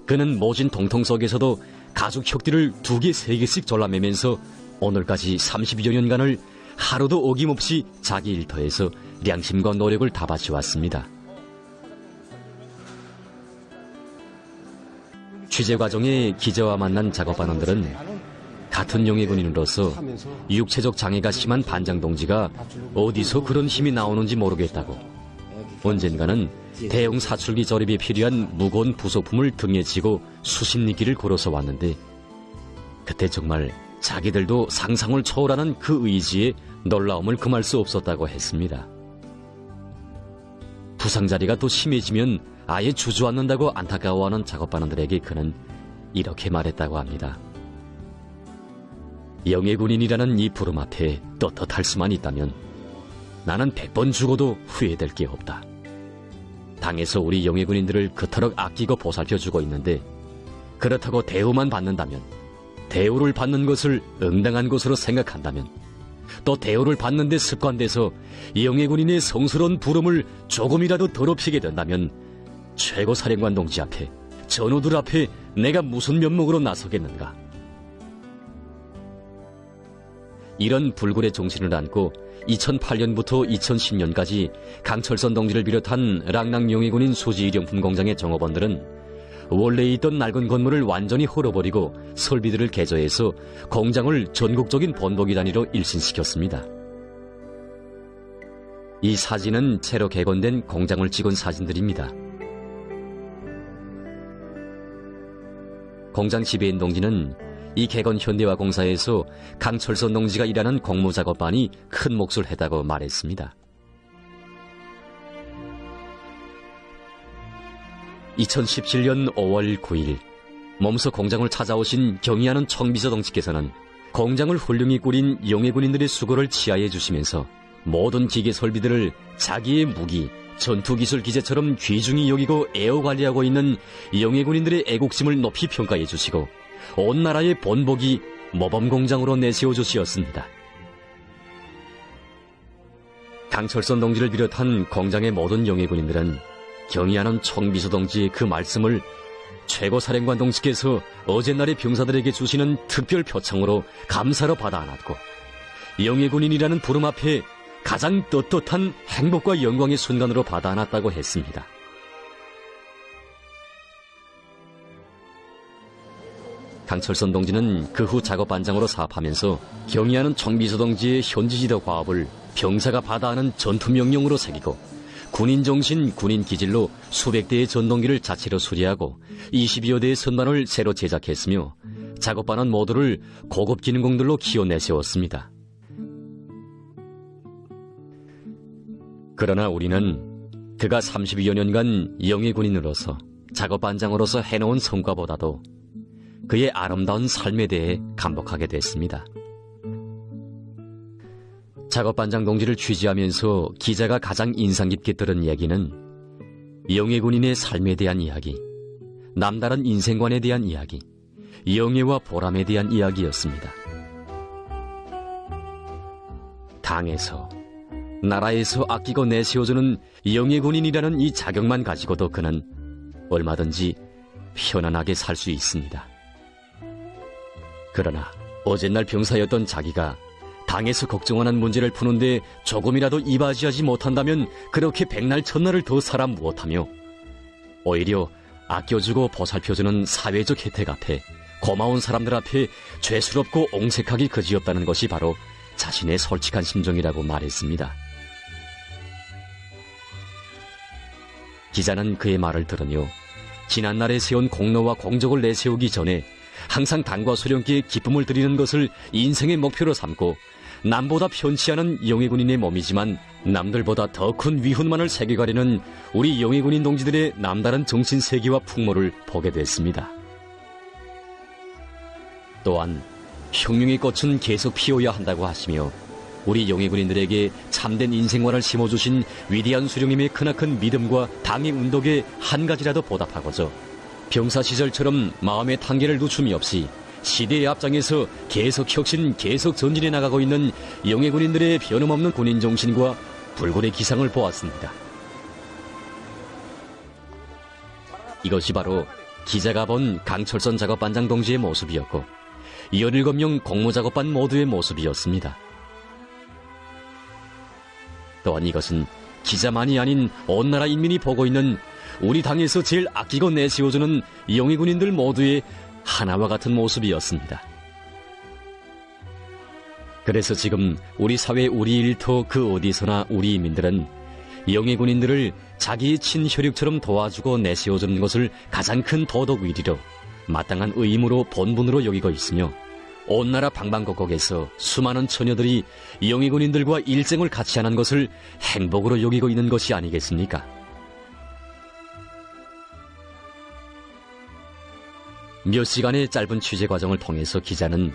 그는 모진 동통 속에서도 가죽 혁띠를 2개, 3개씩 졸라매면서 오늘까지 30여 년간을 하루도 어김없이 자기 일터에서 양심과 노력을 다 바쳐왔습니다. 취재 과정에 기자와 만난 작업반원들은 같은 영예군인으로서 육체적 장애가 심한 반장 동지가 어디서 그런 힘이 나오는지 모르겠다고 언젠가는 대형 사출기 조립에 필요한 무거운 부속품을 등에 지고 수십 리길을 걸어서 왔는데 그때 정말 자기들도 상상을 초월하는 그 의지에 놀라움을 금할 수 없었다고 했습니다. 부상자리가 더 심해지면 아예 주저앉는다고 안타까워하는 작업반원들에게 그는 이렇게 말했다고 합니다. 영예군인이라는 이 부름 앞에 떳떳할 수만 있다면 나는 100번 죽어도 후회될 게 없다. 당에서 우리 영예군인들을 그토록 아끼고 보살펴주고 있는데 그렇다고 대우만 받는다면, 대우를 받는 것을 응당한 것으로 생각한다면, 또 대우를 받는 데 습관돼서 영예군인의 성스러운 부름을 조금이라도 더럽히게 된다면 최고사령관 동지 앞에, 전우들 앞에 내가 무슨 면목으로 나서겠는가. 이런 불굴의 정신을 안고 2008년부터 2010년까지 강철선 동지를 비롯한 랑랑 영예군인 수지일용품 공장의 종업원들은 원래 있던 낡은 건물을 완전히 헐어버리고 설비들을 개조해서 공장을 전국적인 본보기 단위로 일신시켰습니다. 이 사진은 새로 개건된 공장을 찍은 사진들입니다. 공장 지배인 동지는 이 개건 현대화 공사에서 강철선 동지가 일하는 공모작업반이 큰 몫을 했다고 말했습니다. 2017년 5월 9일 몸소 공장을 찾아오신 경의하는 총비서동지께서는 공장을 훌륭히 꾸린 영예군인들의 수고를 치하해 주시면서 모든 기계 설비들을 자기의 무기, 전투기술 기재처럼 귀중히 여기고 애호관리하고 있는 영예군인들의 애국심을 높이 평가해 주시고 온 나라의 본보기 모범공장으로 내세워 주시었습니다. 강철선 동지를 비롯한 공장의 모든 영예군인들은 경의하는 총비서 동지의 그 말씀을 최고사령관 동지께서 어젯날의 병사들에게 주시는 특별 표창으로 감사로 받아 안았고 영예군인이라는 부름 앞에 가장 떳떳한 행복과 영광의 순간으로 받아 안았다고 했습니다. 강철선 동지는 그 후 작업반장으로 사업하면서 경의하는 총비서 동지의 현지지도 과업을 병사가 받아 하는 전투명령으로 새기고 군인 정신, 군인 기질로 수백 대의 전동기를 자체로 수리하고 20여 대의 선반을 새로 제작했으며 작업반원 모두를 고급 기능공들로 키워 내세웠습니다. 그러나 우리는 그가 32여 년간 영예 군인으로서 작업반장으로서 해놓은 성과보다도 그의 아름다운 삶에 대해 감복하게 됐습니다. 작업반장 동지를 취재하면서 기자가 가장 인상 깊게 들은 이야기는 영예 군인의 삶에 대한 이야기, 남다른 인생관에 대한 이야기, 영예와 보람에 대한 이야기였습니다. 당에서, 나라에서 아끼고 내세워주는 영예 군인이라는 이 자격만 가지고도 그는 얼마든지 편안하게 살 수 있습니다. 그러나 어젯날 병사였던 자기가 당에서 걱정하는 문제를 푸는데 조금이라도 이바지하지 못한다면 그렇게 백날 천날을 더 살아 무엇하며 오히려 아껴주고 보살펴주는 사회적 혜택 앞에 고마운 사람들 앞에 죄스럽고 옹색하기 그지없다는 것이 바로 자신의 솔직한 심정이라고 말했습니다. 기자는 그의 말을 들으며 지난날에 세운 공로와 공적을 내세우기 전에 항상 당과 소령께 기쁨을 드리는 것을 인생의 목표로 삼고 남보다 편치 않은 영예군인의 몸이지만 남들보다 더 큰 위훈만을 새겨가려는 우리 영예군인 동지들의 남다른 정신세계와 풍모를 보게 됐습니다. 또한 혁명의 꽃은 계속 피어야 한다고 하시며 우리 영예군인들에게 참된 인생관을 심어주신 위대한 수령님의 크나큰 믿음과 당의 운덕에 한 가지라도 보답하고자 병사 시절처럼 마음의 단계를 늦춤이 없이 시대의 앞장에서 계속 혁신, 계속 전진해 나가고 있는 영예군인들의 변함없는 군인 정신과 불굴의 기상을 보았습니다. 이것이 바로 기자가 본 강철선 작업반장 동지의 모습이었고 17명 공모작업반 모두의 모습이었습니다. 또한 이것은 기자만이 아닌 온 나라 인민이 보고 있는 우리 당에서 제일 아끼고 내세워주는 영예군인들 모두의 하나와 같은 모습이었습니다. 그래서 지금 우리 사회, 우리 일터 그 어디서나 우리 인민들은 영예군인들을 자기의 친혈육처럼 도와주고 내세워주는 것을 가장 큰 도덕 의리로 마땅한 의무로 본분으로 여기고 있으며 온 나라 방방곡곡에서 수많은 처녀들이 영예군인들과 일생을 같이 하는 것을 행복으로 여기고 있는 것이 아니겠습니까? 몇 시간의 짧은 취재 과정을 통해서 기자는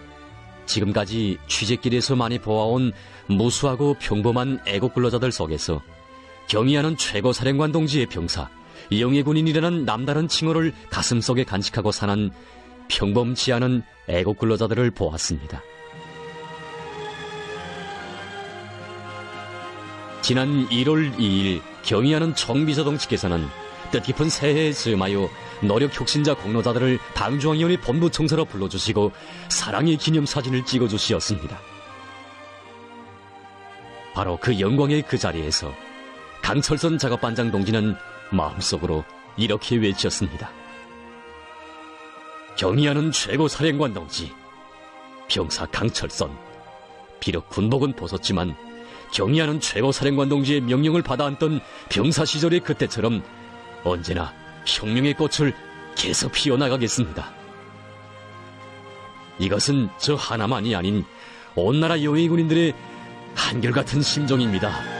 지금까지 취재길에서 많이 보아온 무수하고 평범한 애국 근로자들 속에서 경의하는 최고 사령관 동지의 병사, 영예군인이라는 남다른 칭호를 가슴속에 간직하고 사는 평범치 않은 애국 근로자들을 보았습니다. 지난 1월 2일 경의하는 총비서동지께서는 뜻깊은 새해에 즈음하여 노력 혁신자 공로자들을 당중앙위원회 본부 청사로 불러주시고 사랑의 기념사진을 찍어주시었습니다. 바로 그 영광의 그 자리에서 강철선 작업반장 동지는 마음속으로 이렇게 외쳤습니다. 경의하는 최고 사령관 동지, 병사 강철선. 비록 군복은 벗었지만 경의하는 최고 사령관 동지의 명령을 받아 안던 병사 시절의 그때처럼 언제나 혁명의 꽃을 계속 피워나가겠습니다. 이것은 저 하나만이 아닌 온 나라 영예군인들의 한결같은 심정입니다.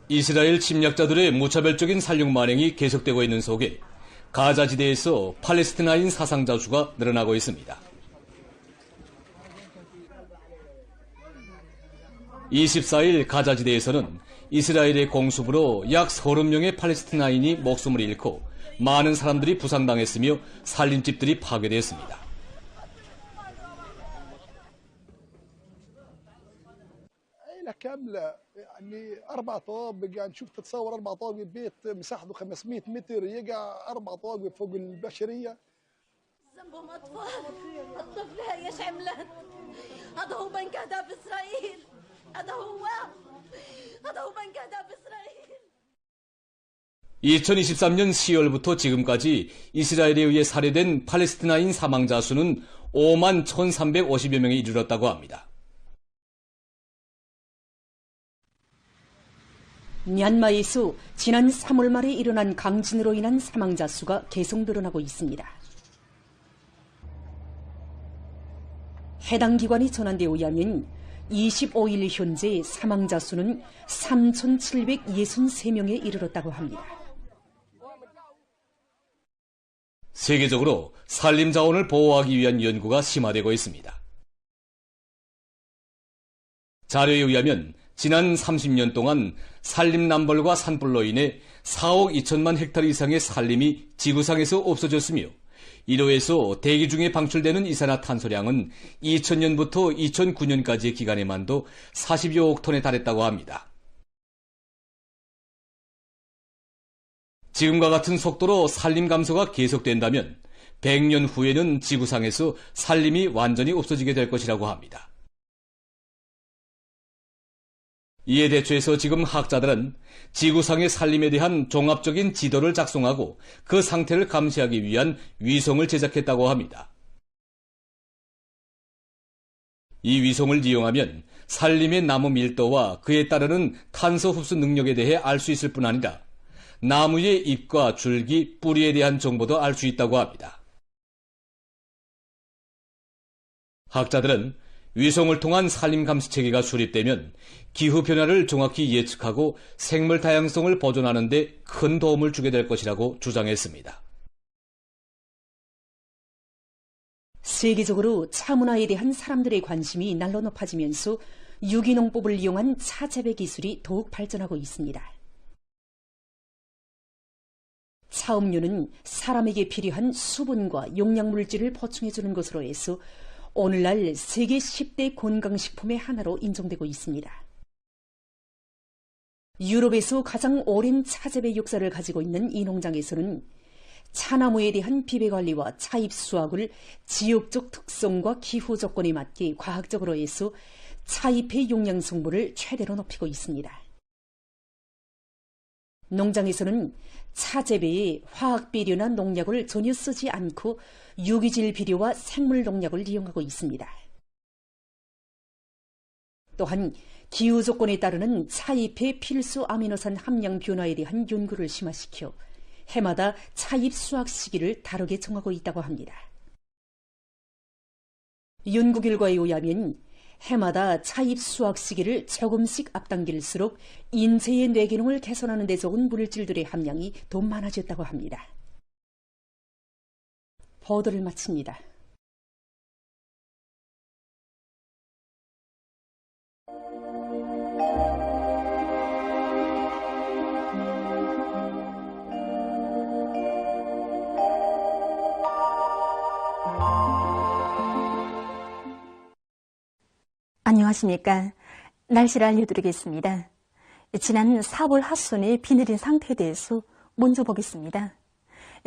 이스라엘 침략자들의 무차별적인 살육 만행이 계속되고 있는 속에 가자지대에서 팔레스티나인 사상자 수가 늘어나고 있습니다. 24일 가자지대에서는 이스라엘의 공습으로 약 30명의 팔레스티나인이 목숨을 잃고 많은 사람들이 부상당했으며 살림집들이 파괴되었습니다. يعني 4 طوابق يعني شوف تتصور 4 طوابق بيت مساحته 500 متر يقع 4 طوابق فوق البشريه ذنبهم الطفل ايش عملت هذا هو من كهدى باسرائيل هذا هو من كهدى باسرائيل 2023년 10월부터 지금까지 이스라엘에 의해 살해된 팔레스티나인 사망자 수는 5만 1,350여 명에 이르렀다고 합니다. 미얀마에서 지난 3월 말에 일어난 강진으로 인한 사망자 수가 계속 늘어나고 있습니다. 해당 기관이 전한 데 의하면 25일 현재 사망자 수는 3,763명에 이르렀다고 합니다. 세계적으로 산림 자원을 보호하기 위한 연구가 심화되고 있습니다. 자료에 의하면 지난 30년 동안 산림남벌과 산불로 인해 4억 2천만 헥타르 이상의 산림이 지구상에서 없어졌으며 이로 해서 대기 중에 방출되는 이산화탄소량은 2000년부터 2009년까지의 기간에만도 40여억 톤에 달했다고 합니다. 지금과 같은 속도로 산림 감소가 계속된다면 100년 후에는 지구상에서 산림이 완전히 없어지게 될 것이라고 합니다. 이에 대처해서 지금 학자들은 지구상의 산림에 대한 종합적인 지도를 작성하고 그 상태를 감시하기 위한 위성을 제작했다고 합니다. 이 위성을 이용하면 산림의 나무 밀도와 그에 따르는 탄소 흡수 능력에 대해 알 수 있을 뿐 아니라 나무의 잎과 줄기, 뿌리에 대한 정보도 알 수 있다고 합니다. 학자들은 위성을 통한 산림 감시 체계가 수립되면 기후변화를 정확히 예측하고 생물 다양성을 보존하는 데 큰 도움을 주게 될 것이라고 주장했습니다. 세계적으로 차문화에 대한 사람들의 관심이 날로 높아지면서 유기농법을 이용한 차재배 기술이 더욱 발전하고 있습니다. 차음료는 사람에게 필요한 수분과 용량물질을 보충해주는 것으로 해서 오늘날 세계 10대 건강식품의 하나로 인정되고 있습니다. 유럽에서 가장 오랜 차재배 역사를 가지고 있는 이 농장에서는 차나무에 대한 비배관리와 차잎 수확을 지역적 특성과 기후 조건에 맞게 과학적으로 해서 차잎의 용량 성분을 최대로 높이고 있습니다. 농장에서는 차재배에 화학 비료나 농약을 전혀 쓰지 않고 유기질 비료와 생물 농약을 이용하고 있습니다. 또한 기후 조건에 따르는 차잎의 필수 아미노산 함량 변화에 대한 연구를 심화시켜 해마다 차잎 수확 시기를 다르게 정하고 있다고 합니다. 연구 결과에 의하면 해마다 차잎 수확 시기를 조금씩 앞당길수록 인체의 뇌기능을 개선하는 데 좋은 물질들의 함량이 더 많아졌다고 합니다. 보도를 마칩니다. 안녕하십니까. 날씨를 알려드리겠습니다. 지난 4월 하순의 비 내린 상태에 대해서 먼저 보겠습니다.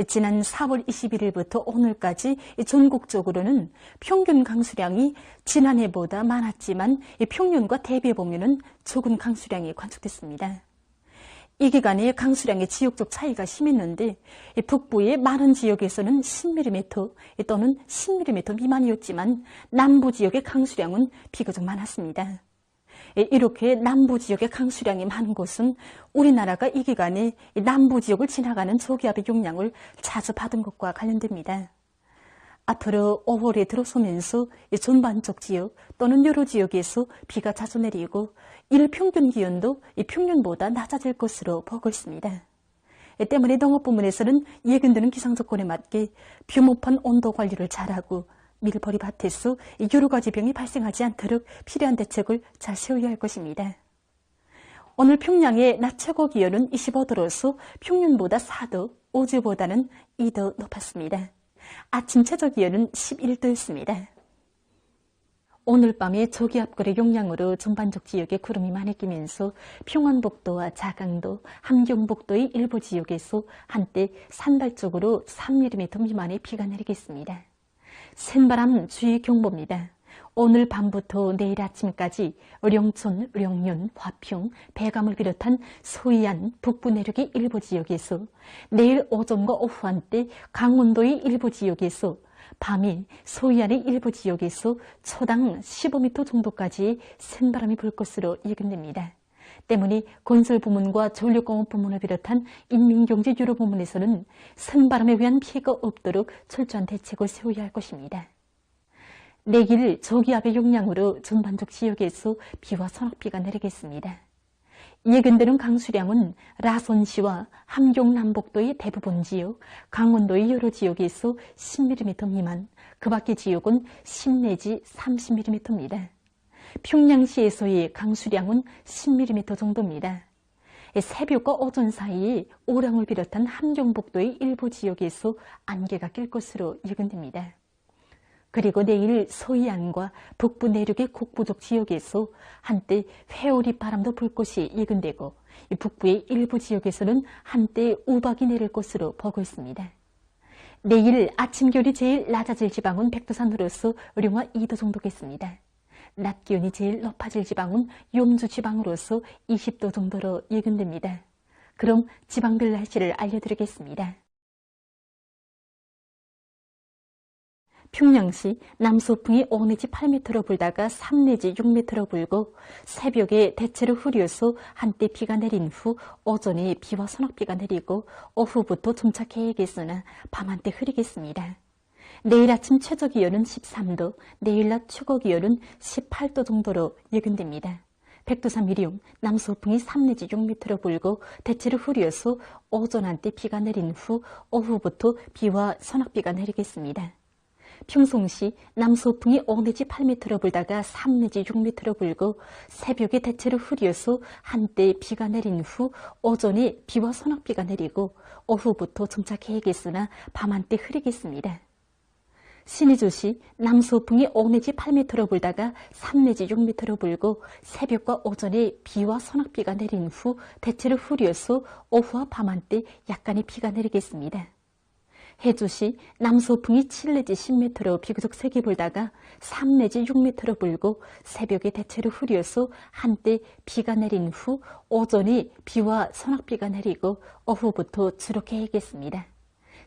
지난 4월 21일부터 오늘까지 전국적으로는 평균 강수량이 지난해보다 많았지만 평년과 대비해보면 적은 강수량이 관측됐습니다. 이 기간에 강수량의 지역적 차이가 심했는데 북부의 많은 지역에서는 10mm 또는 10mm 미만이었지만 남부 지역의 강수량은 비교적 많았습니다. 이렇게 남부 지역의 강수량이 많은 곳은 우리나라가 이 기간에 남부 지역을 지나가는 저기압의 용량을 자주 받은 것과 관련됩니다. 앞으로 5월에 들어서면서 전반적 지역 또는 여러 지역에서 비가 자주 내리고 일평균 기온도 평년보다 낮아질 것으로 보고 있습니다. 때문에 농업부문에서는 예견되는 기상조건에 맞게 뷰모판 온도 관리를 잘하고 밀보리 밭에서 여러 가지 병이 발생하지 않도록 필요한 대책을 잘 세워야 할 것입니다. 오늘 평양의 낮 최고 기온은 25도로서 평년보다 4도, 어제보다는 2도 높았습니다. 아침 최저 기온은 11도였습니다. 오늘 밤에 저기압골의 영향으로 전반적 지역에 구름이 많이 끼면서 평안북도와 자강도, 함경북도의 일부 지역에서 한때 산발적으로 3mm 미만의 비가 내리겠습니다. 센바람 주의 경보입니다. 오늘 밤부터 내일 아침까지 령촌, 령윤, 화평, 배감을 비롯한 소이안 북부 내륙의 일부 지역에서 내일 오전과 오후 한때 강원도의 일부 지역에서 밤에 소이안의 일부 지역에서 초당 15m 정도까지 센 바람이 불 것으로 예견됩니다. 때문에 건설부문과 전력공업부문을 비롯한 인민경제 유로 부문에서는 센바람에 의한 피해가 없도록 철저한 대책을 세워야 할 것입니다. 내일 저기압의 영향으로 전반적 지역에서 비와 소낙비가 내리겠습니다. 예견되는 강수량은 라선시와 함경남북도의 대부분 지역, 강원도의 여러 지역에서 10mm 미만, 그 밖의 지역은 10 내지 30mm입니다. 평양시에서의 강수량은 10mm 정도입니다. 새벽과 오전 사이에 오량을 비롯한 함경북도의 일부 지역에서 안개가 낄 것으로 예견됩니다. 그리고 내일 서해안과 북부 내륙의 북부족 지역에서 한때 회오리 바람도 불 것이 예견되고 북부의 일부 지역에서는 한때 우박이 내릴 것으로 보고 있습니다. 내일 아침 기온이 제일 낮아질 지방은 백두산으로서 영하 2도 정도겠습니다. 낮 기온이 제일 높아질 지방은 용주 지방으로서 20도 정도로 예견됩니다. 그럼 지방별 날씨를 알려드리겠습니다. 평양시 남서풍이 5 내지 8m로 불다가 3 내지 6m로 불고 새벽에 대체로 흐려서 한때 비가 내린 후 오전에 비와 소낙비가 내리고 오후부터 점차 개겠으나 밤 한때 흐리겠습니다. 내일 아침 최저기온은 13도, 내일 낮 최고기온은 18도 정도로 예견됩니다. 백두산 위령 남서풍이 3 내지 6m로 불고 대체로 흐려서 오전 한때 비가 내린 후 오후부터 비와 소낙비가 내리겠습니다. 평송시 남서풍이 5 내지 8m로 불다가 3 내지 6m로 불고 새벽에 대체로 흐려서 한때 비가 내린 후 오전에 비와 소낙비가 내리고 오후부터 점차 개겠으나 밤 한때 흐리겠습니다. 신의주시 남서풍이 5 내지 8m로 불다가 3 내지 6m로 불고 새벽과 오전에 비와 소낙비가 내린 후 대체로 흐려서 오후와 밤 한때 약간의 비가 내리겠습니다. 해주시 남서풍이 7 내지 10m로 비교적 세게 불다가 3 내지 6m로 불고 새벽에 대체로 흐려서 한때 비가 내린 후 오전에 비와 소낙비가 내리고 오후부터 주로 개겠습니다.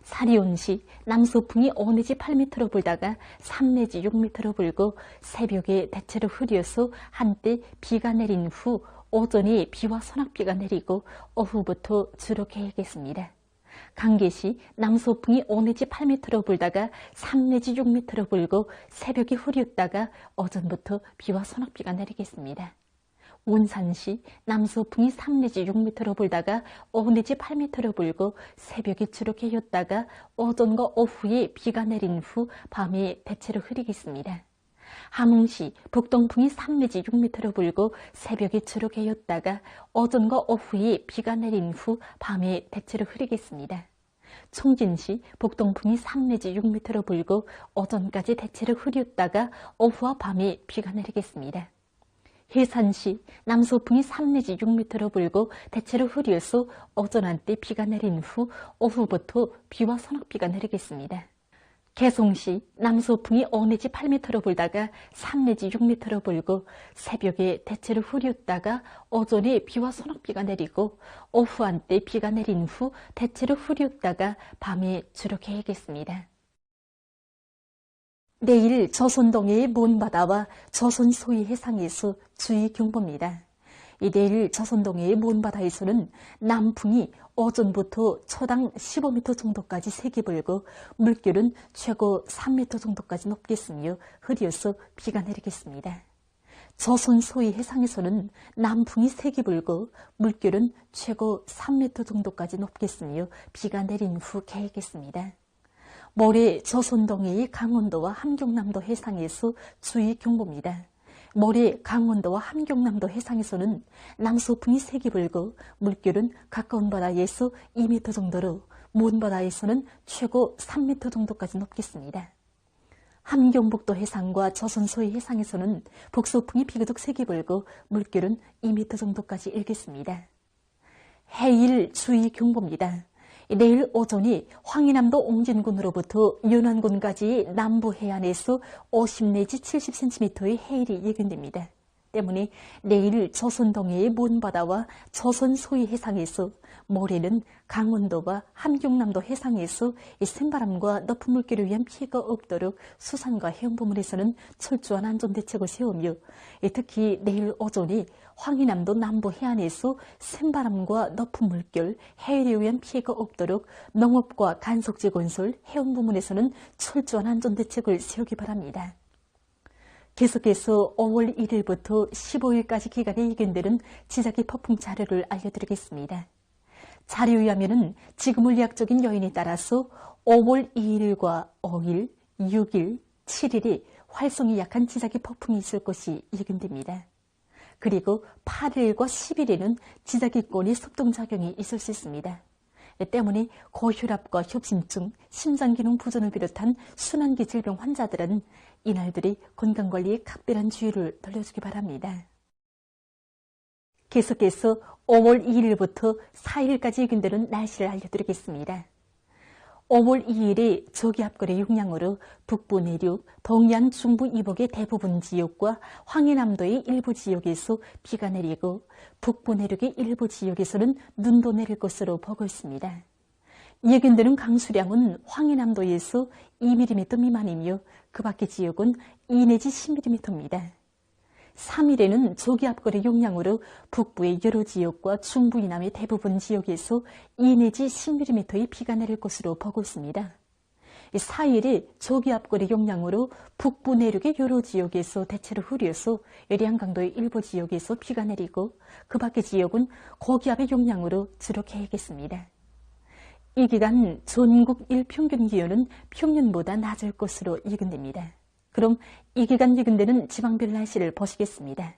사리온시 남서풍이 5 내지 8m로 불다가 3 내지 6m로 불고 새벽에 대체로 흐려서 한때 비가 내린 후 오전에 비와 소낙비가 내리고 오후부터 주로 개겠습니다. 강계시 남서풍이 5 내지 8m로 불다가 3 내지 6m로 불고 새벽에 흐렸다가 오전부터 비와 소낙비가 내리겠습니다. 온산시 남서풍이 3 내지 6m로 불다가 5 내지 8m로 불고 새벽에 주로 개였다가 오전과 오후에 비가 내린 후 밤에 대체로 흐리겠습니다. 함흥시 북동풍이 3 내지 6m로 불고 새벽에 주로 개였다가 오전과 오후에 비가 내린 후 밤에 대체로 흐리겠습니다. 총진시 북동풍이 3 내지 6m로 불고 오전까지 대체로 흐렸다가 오후와 밤에 비가 내리겠습니다. 해산시 남서풍이 3 내지 6m로 불고 대체로 흐려서 오전 한때 비가 내린 후 오후부터 비와 소낙비가 내리겠습니다. 개송시 남서풍이 5 내지 8m로 불다가 3 내지 6m로 불고 새벽에 대체로 흐렸다가 오전에 비와 소낙비가 내리고 오후 한때 비가 내린 후 대체로 흐렸다가 밤에 주로 개겠습니다. 내일 조선동해의 먼바다와 조선 소위 해상에서 주의 경보입니다. 내일 조선동해의 먼바다에서는 남풍이 오전부터 초당 15m 정도까지 세게 불고 물결은 최고 3m 정도까지 높겠으며 흐려서 비가 내리겠습니다. 조선 소위 해상에서는 남풍이 세게 불고 물결은 최고 3m 정도까지 높겠으며 비가 내린 후 개겠습니다. 모레 조선동해의 강원도와 함경남도 해상에서 주의 경보입니다. 모레 강원도와 함경남도 해상에서는 남서풍이 세게 불고 물결은 가까운 바다에서 2m 정도로 먼 바다에서는 최고 3m 정도까지 높겠습니다. 함경북도 해상과 조선 서해 해상에서는 북서풍이 비교적 세게 불고 물결은 2m 정도까지 일겠습니다. 해일 주의 경보입니다. 내일 오전이 황해남도 옹진군으로부터 연안군까지 남부 해안에서 50 내지 70cm의 해일이 예견됩니다. 때문에 내일 조선 동해의 먼바다와 조선 소위 해상에서, 모레는 강원도와 함경남도 해상에서 센바람과 높은 물결에 의한 피해가 없도록 수산과 해운 부문에서는 철저한 안전대책을 세우며, 특히 내일 오전이 황해남도 남부 해안에서 센바람과 높은 물결, 해일에 의한 피해가 없도록 농업과 간속지 건설, 해운 부문에서는 철저한 안전대책을 세우기 바랍니다. 계속해서 5월 1일부터 15일까지 기간에 예견되는 지자기 폭풍 자료를 알려드리겠습니다. 자료에 의하면 지금 물리학적인 요인에 따라서 5월 2일과 5일, 6일, 7일이 활성이 약한 지자기 폭풍이 있을 것이 예견됩니다. 그리고 8일과 10일에는 지자기권이 습동작용이 있을 수 있습니다. 때문에 고혈압과 협심증, 심장기능 부전을 비롯한 순환기 질병 환자들은 이날들이 건강관리에 각별한 주의를 돌려주기 바랍니다. 계속해서 5월 2일부터 4일까지 예견되는 날씨를 알려드리겠습니다. 5월 2일에 저기압골의 영향으로 북부 내륙, 동해안 중부 이북의 대부분 지역과 황해남도의 일부 지역에서 비가 내리고 북부 내륙의 일부 지역에서는 눈도 내릴 것으로 보고 있습니다. 예견되는 강수량은 황해남도에서 2mm 미만이며 그 밖의 지역은 2 내지 10mm입니다. 3일에는 저기압골의 영향으로 북부의 여러 지역과 중부 이남의 대부분 지역에서 2 내지 10mm의 비가 내릴 것으로 보고 있습니다. 4일에 저기압골의 영향으로 북부 내륙의 여러 지역에서 대체로 흐려서 예리한 강도의 일부 지역에서 비가 내리고 그 밖의 지역은 고기압의 영향으로 주로 개겠습니다. 이 기간 전국 일평균 기온은 평년보다 낮을 것으로 예견됩니다. 그럼 이 기간 예견되는 지방별 날씨를 보시겠습니다.